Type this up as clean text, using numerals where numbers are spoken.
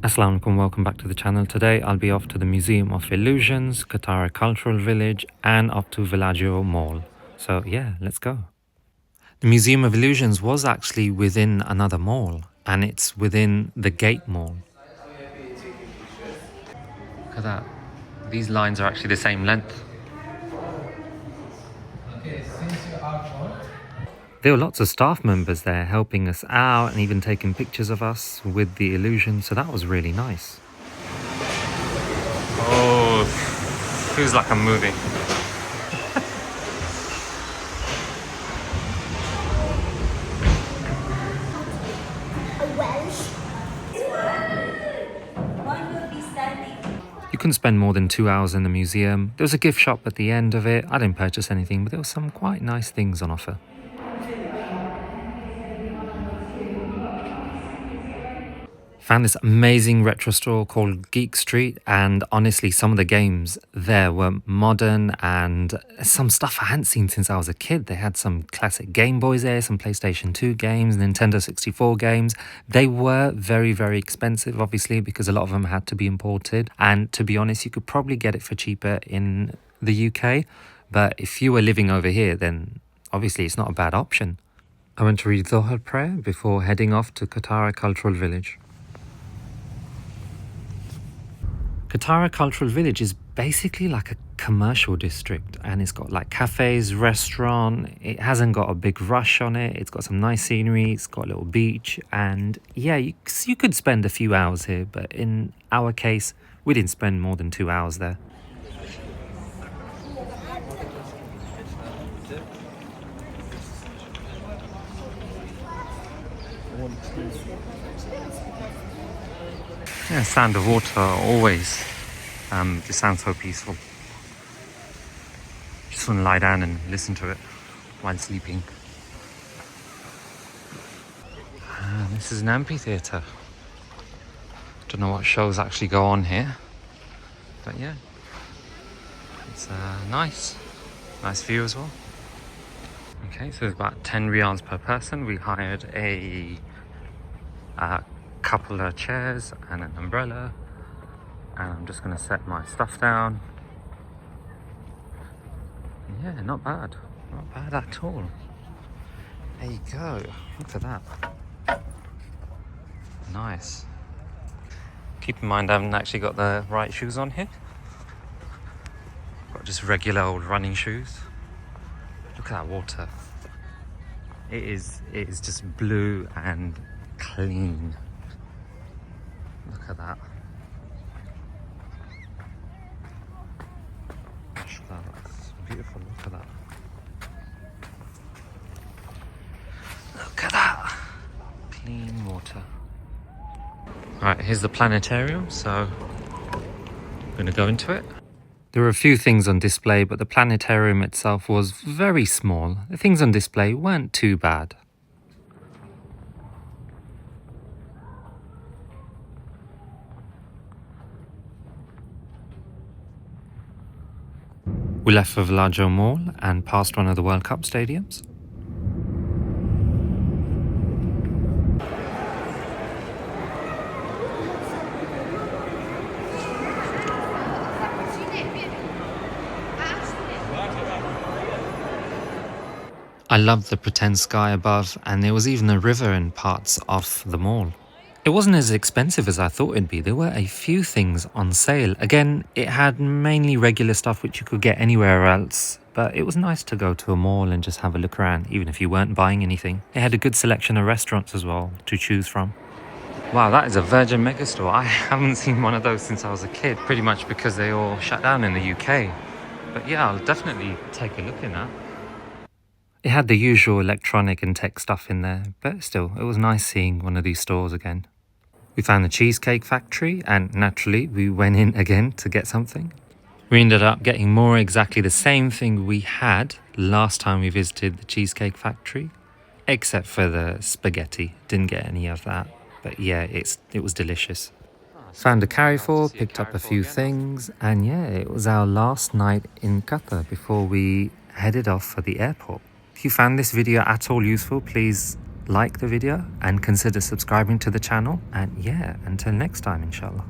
Assalamu alaikum, welcome back to the channel. Today I'll be off to the Museum of Illusions, Katara Cultural Village and up to Vilaggio Mall. So yeah, let's go. The Museum of Illusions was actually within another mall and it's within the Gate Mall. Look at that. These lines are actually the same length. There were lots of staff members there helping us out and even taking pictures of us with the illusion, so that was really nice. Oh, feels like I'm moving. You couldn't spend more than 2 hours in the museum. There was a gift shop at the end of it. I didn't purchase anything, but there were some quite nice things on offer. Found this amazing retro store called Geek Street, and honestly some of the games there were modern and some stuff I hadn't seen since I was a kid. They had some classic Game Boys there, some PlayStation 2 games, Nintendo 64 games. They were very, very expensive, obviously, because a lot of them had to be imported. And to be honest, you could probably get it for cheaper in the UK. But if you were living over here, then obviously it's not a bad option. I went to read Dhuhr prayer before heading off to Katara Cultural Village. Katara Cultural Village is basically like a commercial district, and it's got like cafes, restaurant. It hasn't got a big rush on it. It's got some nice scenery. It's got a little beach, and yeah, you could spend a few hours here, but in our case, we didn't spend more than 2 hours there. Yeah, sound of water always just sounds so peaceful. Just want to lie down and listen to it while sleeping. This is an amphitheatre. Don't know what shows actually go on here, but yeah, it's nice view as well. Okay, so it's about 10 riyals per person. We hired a couple of chairs and an umbrella, and I'm just going to set my stuff down. Yeah, not bad at all. There you go, look at that, nice. Keep in mind I haven't actually got the right shoes on here. Got just regular old running shoes. Look at that water. It is just blue and clean. Look at that. That's beautiful. Look at that. Look at that. Clean water. Right, here's the planetarium, so I'm going to go into it. There were a few things on display, but the planetarium itself was very small. The things on display weren't too bad. We left for Vilaggio Mall and passed one of the World Cup stadiums. I loved the pretend sky above, and there was even a river in parts of the mall. It wasn't as expensive as I thought it'd be. There were a few things on sale. Again, it had mainly regular stuff which you could get anywhere else, but it was nice to go to a mall and just have a look around, even if you weren't buying anything. It had a good selection of restaurants as well to choose from. Wow, that is a Virgin Megastore. I haven't seen one of those since I was a kid, pretty much because they all shut down in the UK. But yeah, I'll definitely take a look in that. It had the usual electronic and tech stuff in there, but still, it was nice seeing one of these stores again. We found the Cheesecake factory, and naturally we went in again to get something. We ended up getting more exactly the same thing we had last time we visited the Cheesecake factory, except for the spaghetti. Didn't get any of that, but yeah, it was delicious. Found a Carrefour, picked up a few things, and yeah, it was our last night in Qatar before we headed off for the airport. If you found this video at all useful, please like the video and consider subscribing to the channel. And yeah, until next time, inshallah.